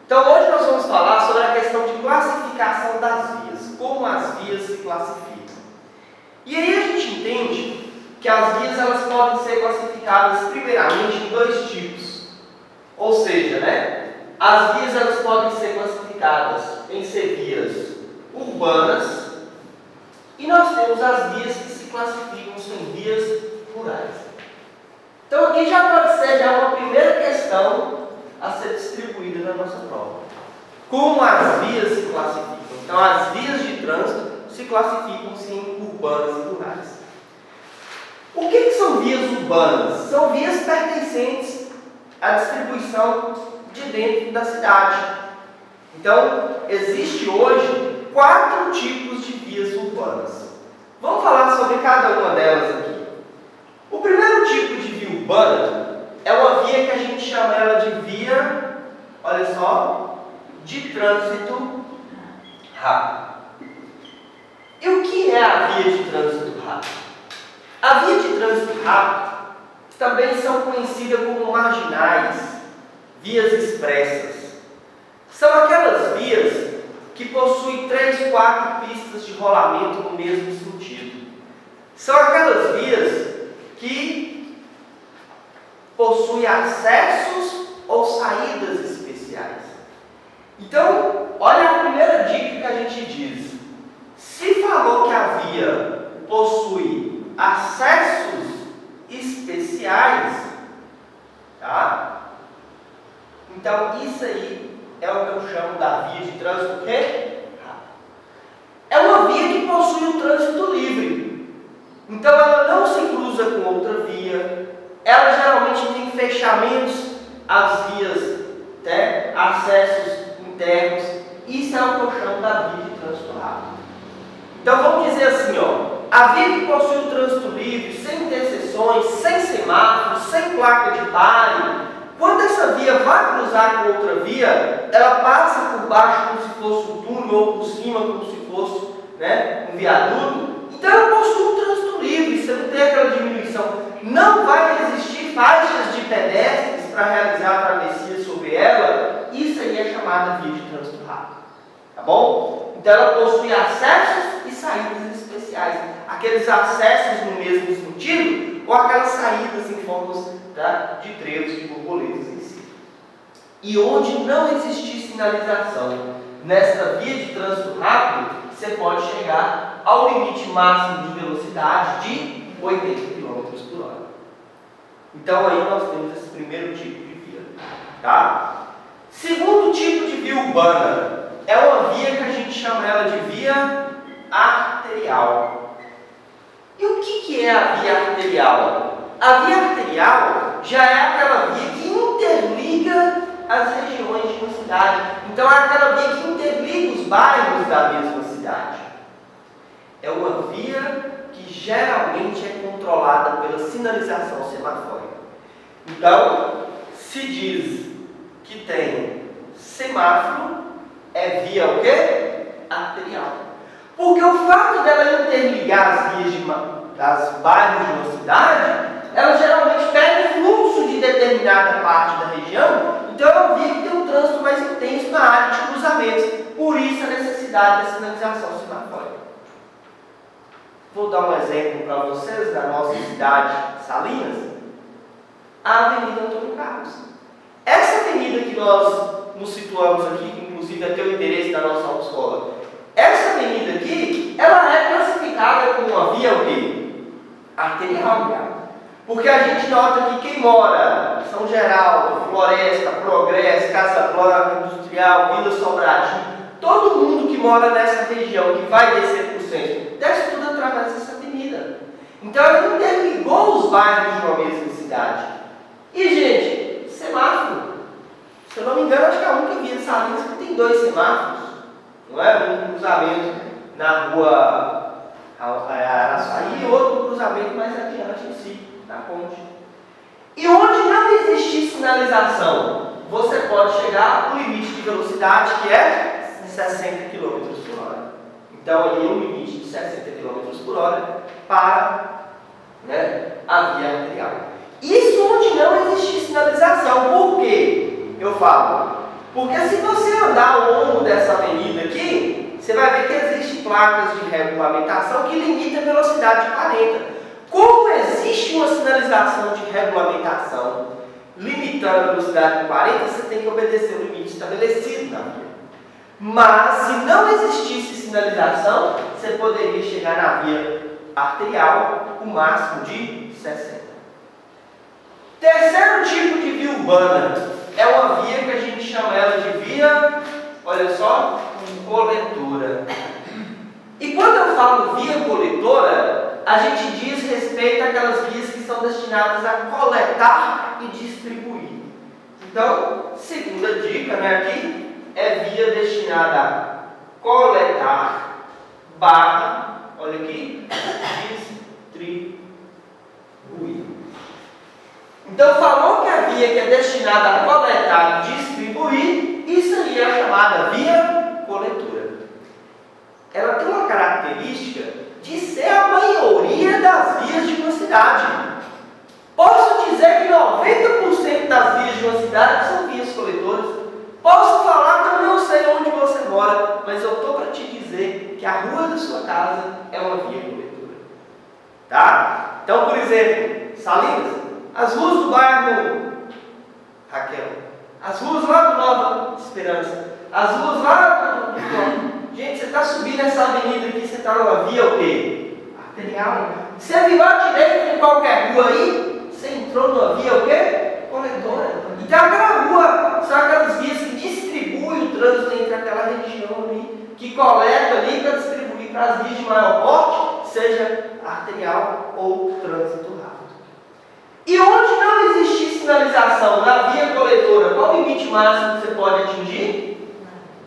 Então hoje nós vamos falar sobre a questão de classificação das vias, como as vias se classificam. E aí a gente entende que as vias elas podem ser classificadas primeiramente em dois tipos. Ou seja, as vias elas podem ser classificadas em ser vias urbanas e nós temos as vias que se classificam em vias rurais. Então aqui já pode ser uma primeira questão a ser distribuída na nossa prova. Como as vias se classificam? Então as vias de trânsito se classificam-se em urbanas e rurais. O que são vias urbanas? São vias pertencentes à distribuição de dentro da cidade. Então, existe hoje 4 tipos de vias urbanas. Vamos falar sobre cada uma delas aqui. O primeiro tipo de via urbana é uma via que a gente chama ela de via, olha só, de trânsito rápido. E o que é a via de trânsito rápido? A via de trânsito rápido também são conhecidas como marginais, vias expressas. São aquelas vias que possuem 3, 4 pistas de rolamento no mesmo sentido. São aquelas vias que possuem acessos ou saídas especiais. Então, olha a primeira dica que a gente diz. Se falou que a via possui acessos especiais, tá? Então, isso aí é o que eu chamo da via de trânsito rápido. É uma via que possui um trânsito livre. Então, ela não se cruza com outra via. Ela geralmente tem fechamentos às vias, acessos internos. Isso é o que eu chamo da via de trânsito rápido. Então, vamos dizer assim, a via que possui um trânsito livre, sem interseções, sem semáforos, sem placa de pare, quando essa via vai cruzar com outra via, ela passa por baixo como se fosse um túnel, ou por cima como se fosse um viaduto. Então ela possui um trânsito livre, você não tem aquela diminuição. Não vai existir faixas de pedestres para realizar a travessia sobre ela. Isso aí é chamada via de trânsito rápido. Tá bom? Então ela possui acessos e saídas especiais. Aqueles acessos no mesmo sentido, ou aquelas saídas em formas de trevos, de borboletas em si. E onde não existir sinalização nesta via de trânsito rápido, você pode chegar ao limite máximo de velocidade de 80 km por hora. Então aí nós temos esse primeiro tipo de via. Tá? Segundo tipo de via urbana é uma via que a gente chama ela de via arterial. E o que é a via arterial? A via arterial já é aquela via que interliga as regiões de uma cidade. Então é aquela via que interliga os bairros da mesma cidade. É uma via que geralmente é controlada pela sinalização semafórica. Então, se diz que tem semáforo, é via o quê? Arterial. Porque o fato dela interligar as vias das bairros de uma cidade, ela geralmente pega o fluxo de determinada parte da região, então é uma via que tem um trânsito mais intenso na área de cruzamentos. Por isso a necessidade da sinalização semafórica. Vou dar um exemplo para vocês da nossa cidade, Salinas, a Avenida Antônio Carlos. Essa avenida que nós nos situamos aqui, que inclusive é o endereço da nossa autoescola, essa avenida aqui, ela é classificada como uma via o quê? Arterial. Porque a gente nota que quem mora em São Geraldo, Floresta, Progresso, Casablanca, Industrial, Vila Sobradinho, todo mundo que mora nessa região, que vai descer para o centro, desce tudo através dessa avenida. Então ela interligou os bairros de uma mesma cidade. E, gente, semáforo. Se eu não me engano, acho que é a única via de Salinas que tem 2 semáforos. Não é? Um cruzamento na rua Araçaí e outro cruzamento mais adiante em si, na ponte. E onde não existir sinalização, você pode chegar ao limite de velocidade que é 60 km por hora. Então, ali é o limite de 60 km por hora para a via arterial. Isso onde não existir sinalização. Por quê? Eu falo, Porque se você andar ao longo dessa avenida aqui, você vai ver que existem placas de regulamentação que limitam a velocidade de 40. Como existe uma sinalização de regulamentação limitando a velocidade de 40, você tem que obedecer o limite estabelecido na via. Mas se não existisse sinalização, você poderia chegar na via arterial o máximo de 60. Terceiro tipo de via urbana é uma via que a gente chama ela de via, olha só, coletora. E quando eu falo via coletora, a gente diz respeito àquelas vias que são destinadas a coletar e distribuir. Então, segunda dica, aqui é via destinada a coletar barra, olha aqui, distribuir. Então, falou que a via que é destinada a coletar e distribuir, isso aí é chamada via coletora. Ela tem uma característica de ser a maioria das vias de uma cidade. Posso dizer que 90% das vias de uma cidade são vias coletoras. Posso falar que eu não sei onde você mora, mas eu estou para te dizer que a rua da sua casa é uma via coletora. Tá? Então, por exemplo, Salinas, as ruas do bairro Raquel, as ruas lá do Nova Esperança, as ruas lá do... Gente, você está subindo essa avenida aqui, você está numa via o quê? Arterial. Você virou à direita em qualquer rua aí, você entrou numa via o quê? Coletora. Então aquela rua são aquelas vias que distribuem o trânsito entre aquela região ali, que coleta ali para distribuir para as vias de maior porte, seja arterial ou trânsito rápido. E onde não existir sinalização na via coletora, qual o limite máximo que você pode atingir?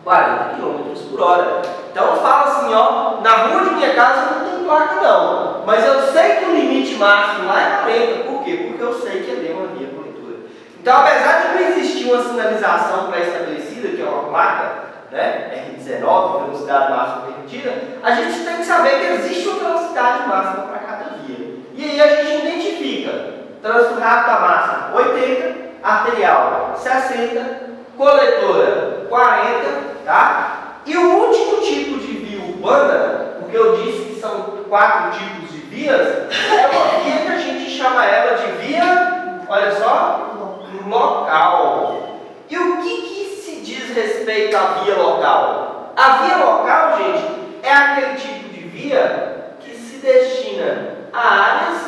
40 km por hora. Então fala assim, ó, na rua de minha casa não tem placa não, mas eu sei que o limite máximo lá é 40. Por quê? Porque eu sei que ali é uma via coletora. Então, apesar de não existir uma sinalização pré-estabelecida, que é uma placa, né, R19, velocidade máxima permitida, a gente tem que saber que existe uma velocidade máxima para cada via. E aí a gente identifica trânsito rápido a máxima 80, arterial 60, coletora 40, tá? E o último tipo de via urbana, porque eu disse que são 4 tipos de vias, é uma via que a gente chama ela de via, olha só, local. E o que se diz respeito à via local? A via local, gente, é aquele tipo de via que se destina a áreas,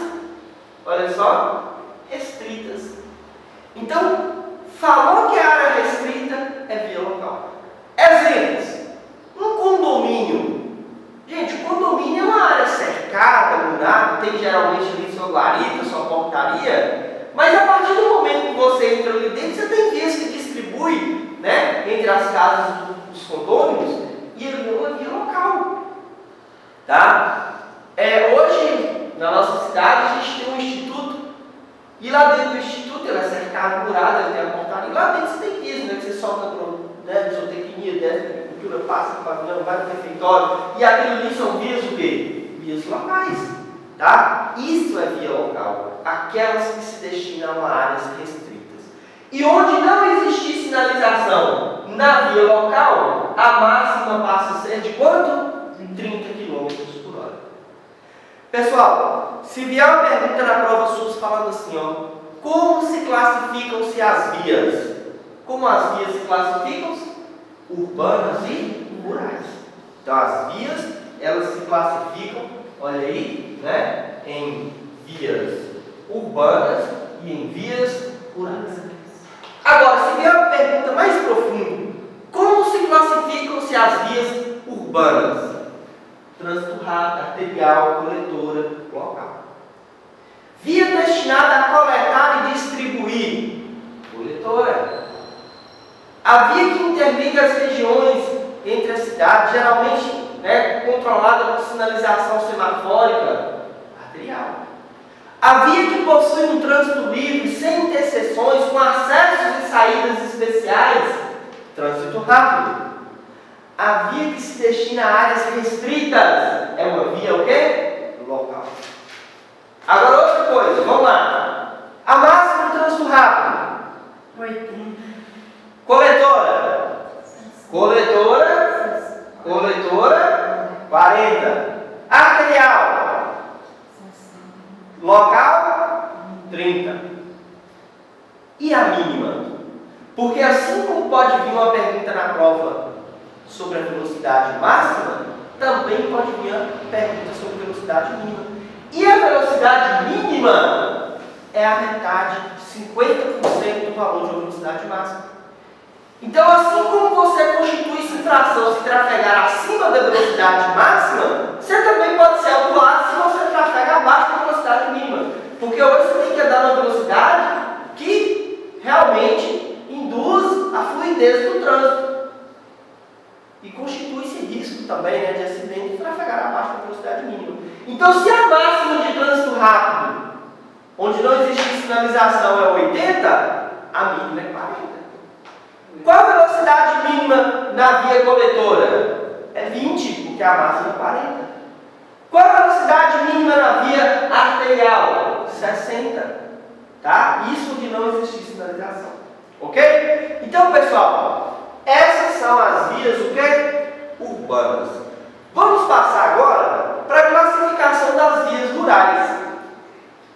olha só, restritas. Então, falou que a área restrita é via local. Exemplos. Um condomínio. Gente, o condomínio é uma área cercada, murada, tem geralmente ali sua guarita, sua portaria, mas a partir do momento que você entra ali dentro, você tem vias que distribuem, né, entre as casas dos condôminos, e ali é uma via local. Tá? Hoje, na nossa cidade, a gente tem um instituto, e lá dentro do instituto, ele é cercado, murado, ele tem a portaria, e lá dentro você tem vias, né, que você solta de zootecnia, desce da agricultura, passa no pavilhão, vai no refeitório, e aquilo ali são vias o quê? Vias locais, tá? Isso é via local, aquelas que se destinam a áreas restritas. E onde não existir sinalização na via local, a máxima passa a ser de quanto? 30 km por hora. Pessoal, se vier uma pergunta na prova SUS falando assim, ó, como se classificam-se as vias? Como as vias se classificam? Urbanas e rurais. Então as vias, elas se classificam, olha aí, né, em vias urbanas e em vias rurais. Agora, se vier uma pergunta mais profunda, como se classificam-se as vias urbanas? Trânsito rápido, arterial, coletora, local. Via destinada a coletar e distribuir, coletora. A via que interliga as regiões entre as cidades, geralmente, né, controlada por sinalização semafórica, arterial. A via que possui um trânsito livre, sem interseções, com acessos e saídas especiais, trânsito rápido. A via que se destina a áreas restritas é uma via o quê? Local. Agora outra coisa, vamos lá. A máxima do trânsito rápido. 80. Coletora. 40. Arterial. Local, 30. E a mínima? Porque assim como pode vir uma pergunta na prova sobre a velocidade máxima, também pode vir a pergunta sobre velocidade mínima. E a velocidade mínima é a metade, 50% do valor de velocidade máxima. Então, assim como você constitui essa infração se trafegar acima da velocidade máxima, você também pode ser autuado se você trafega abaixo da velocidade mínima. Porque hoje você tem que andar na velocidade que realmente induz a fluidez do trânsito. E constitui esse risco também, né, de acidente e trafegar abaixo da velocidade mínima. Então, se a máxima de trânsito rápido, onde não existe sinalização, é 80, a mínima é 40. Qual a velocidade mínima na via coletora? É 20, porque a máxima é 40. Qual a velocidade mínima na via arterial? 60. Tá? Isso de não existir sinalização. Ok? Então, pessoal, essas são as vias o quê? Urbanas. Vamos passar agora para a classificação das vias rurais.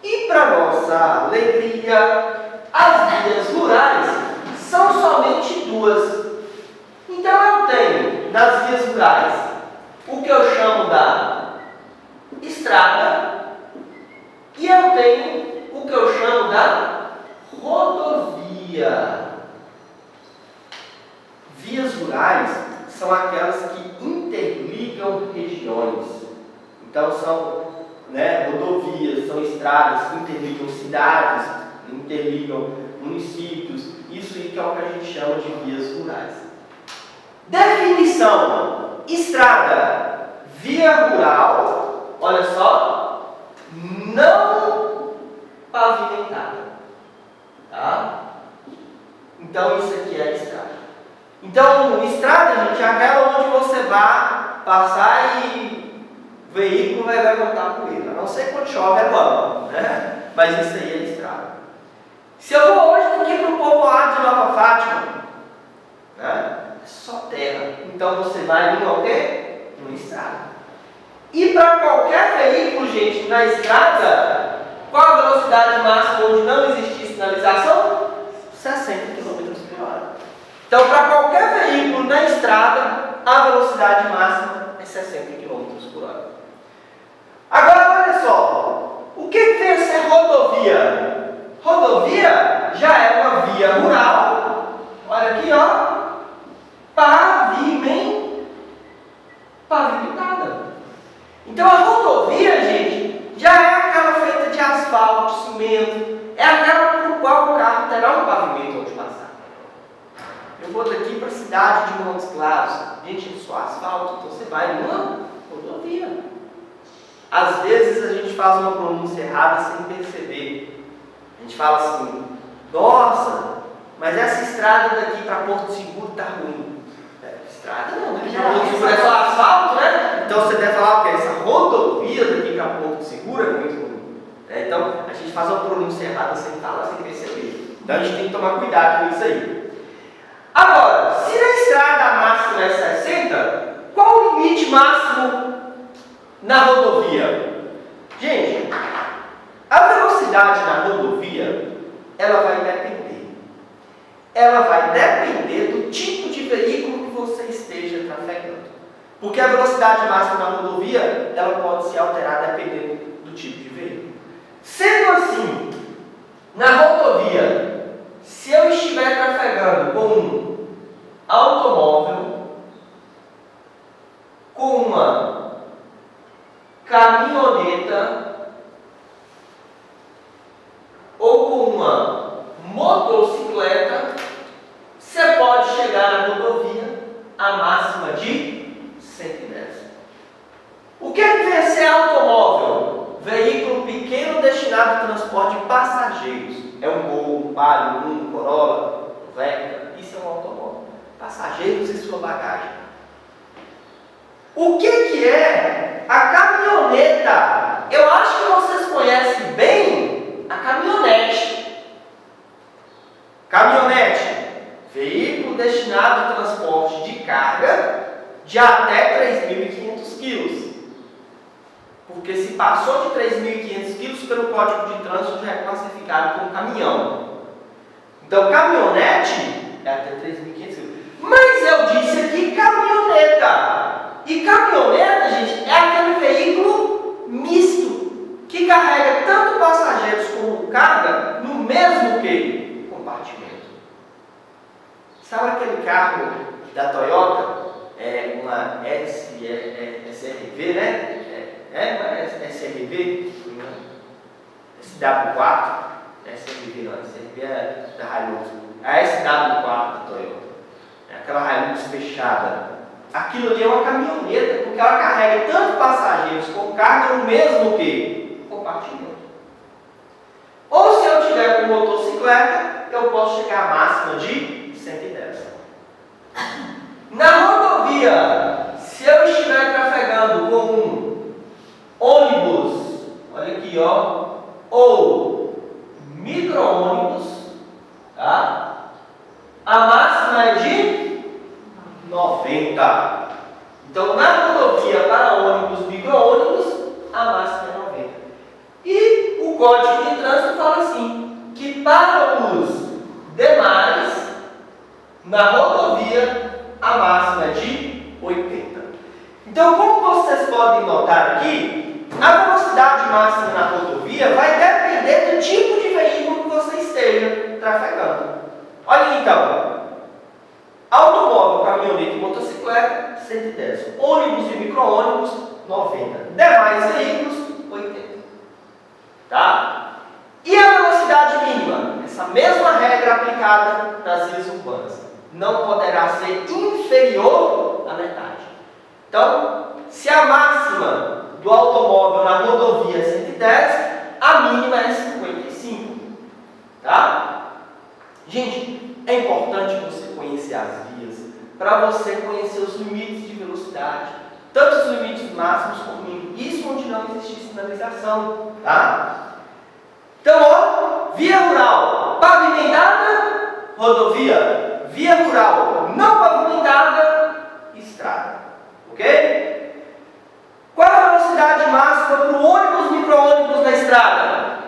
E para nossa alegria, as vias rurais são somente duas. Então eu tenho nas vias rurais o que eu chamo da estrada e eu tenho o que eu chamo da rodovia. Vias rurais são aquelas que interligam regiões. Então são, rodovias, são estradas que interligam cidades, interligam municípios. Isso aí que é o que a gente chama de vias rurais. Definição: estrada, via rural, olha só, não pavimentada. Tá? Então isso aqui é a estrada. Então, estrada, gente, é aquela onde você vai passar e o veículo vai levantar poeira. A não ser quando chove é lama, né? Mas isso aí é estrada. Se eu vou hoje daqui para o povoado de Nova Fátima, né? É só terra. Então você vai em o quê? Numa estrada. E para qualquer veículo, gente, na estrada, qual a velocidade máxima onde não existir sinalização? 60 km por hora. Então, para qualquer veículo na estrada, a velocidade máxima é 60 km por hora. Agora, olha só, o que tem a ser rodovia? Rodovia já é uma via rural, olha aqui, ó, pavimentada. Então, a rodovia, gente, já é aquela feita de asfalto, cimento, é aquela por qual o carro terá um pavimento onde passar. Eu vou daqui para a cidade de Montes Claros. Gente, é só asfalto, então você vai numa rodovia. Às vezes a gente faz uma pronúncia errada sem perceber. A gente fala assim: nossa, mas essa estrada daqui para Porto Seguro está ruim. Estrada não, daqui para Porto Seguro é só asfalto, né? Então você deve falar o quê? Essa rodovia daqui para Porto Seguro é muito ruim. Então a gente faz uma pronúncia errada sem falar, sem perceber. Então a gente tem que tomar cuidado com isso aí. Agora, se na estrada a máxima é 60, qual o limite máximo na rodovia? Gente, a velocidade na rodovia, ela vai depender. Ela vai depender do tipo de veículo que você esteja trafegando. Porque a velocidade máxima na rodovia, ela pode se alterar dependendo do tipo de veículo. Sendo assim, na rodovia, se eu estiver trafegando com um automóvel, com uma caminhoneta ou com uma motocicleta, você pode chegar na rodovia a máxima de 110. O que é ser automóvel? Veículo pequeno destinado ao transporte de passageiros. É um Gol, um Palio, um Corolla, um Vectra. Isso é um automóvel. Passageiros e sua bagagem. O que é a caminhoneta? Eu acho que vocês conhecem bem a caminhonete. Caminhonete, veículo destinado ao transporte de carga de até 3.500 quilos. Porque se passou de 3.500 quilos pelo Código de Trânsito já é classificado como caminhão. Então, caminhonete é até 3.500 quilos. Mas eu disse aqui caminhoneta. E caminhoneta, gente, é aquele veículo misto que carrega tanto passageiros como carga no mesmo que compartimento. Sabe aquele carro da Toyota? É uma SRV, né? Uma SRV? SW4? SRV não, SRV é da Hilux. A SW4 da Toyota. É aquela Hilux fechada. Aquilo ali é uma caminhoneta, porque ela carrega tanto passageiros com carga no mesmo que compartimento. Ou se eu tiver com motocicleta, eu posso chegar à máxima de 110. Na rodovia, se eu estiver trafegando com um ônibus, olha aqui, ó, ou micro-ônibus, tá? A máxima é de 90. Então, na rodovia para ônibus, micro-ônibus, a máxima é 90. E o Código de Trânsito fala assim, que para os demais, na rodovia, a máxima é de 80. Então, como vocês podem notar aqui, a velocidade máxima na rodovia vai depender do tipo de veículo que você esteja trafegando. Olha então, automóvel, caminhonete e motocicleta, 110. Ônibus e micro-ônibus, 90. Demais veículos, 80. Tá? E a velocidade mínima? Essa mesma regra aplicada nas vias urbanas. Não poderá ser inferior à metade. Então, se a máxima do automóvel na rodovia é 110, a mínima é 55. Tá? Gente, é importante você conhecer as vias para você conhecer os limites de velocidade, tanto os limites máximos como mínimos. Isso onde não existe sinalização. Tá? Então, ó, via rural pavimentada, rodovia. Via rural não pavimentada, estrada. Ok? Qual é a velocidade máxima para o ônibus, micro-ônibus na estrada?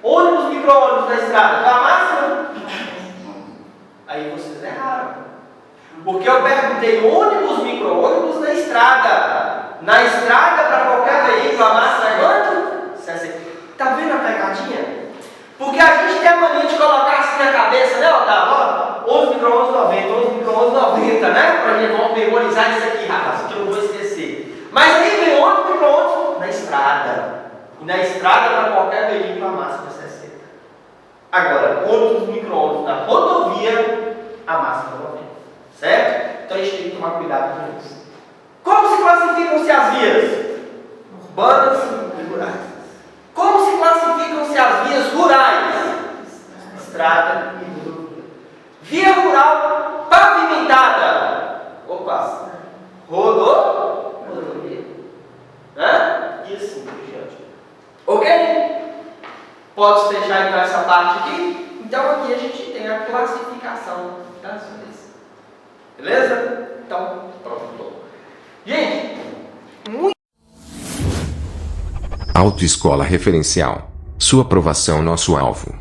Ônibus, micro-ônibus na estrada. Qual a máxima? Aí vocês erraram. Porque eu perguntei ônibus, micro-ônibus na estrada. Na estrada, para qualquer veículo, a máxima é quanto? 60. Tá vendo a pegadinha? Porque a gente tem a mania de colocar assim na cabeça, né, Otávio? 11 micro-ônibus 90, 11 micro-ônibus 90, né? Para a gente memorizar isso aqui, rapaz, que eu não vou esquecer. Mas aí vem 11 micro-ônibus na estrada. E na estrada, para qualquer veículo, a máxima é 60. Agora, ônibus, micro-ônibus na rodovia, a máxima é 90. Certo? Então a gente tem que tomar cuidado com isso. Como se classificam-se as vias? Urbanas e rurais. Como se classificam-se as vias rurais? Estrada e rodovia. Via rural pavimentada. Opa! Rodovia. E assim por diante. Ok? Pode deixar então essa parte aqui? Então aqui a gente tem a classificação das vias. Beleza? Então, pronto. Gente, muito. Autoescola Referencial. Sua aprovação nosso alvo.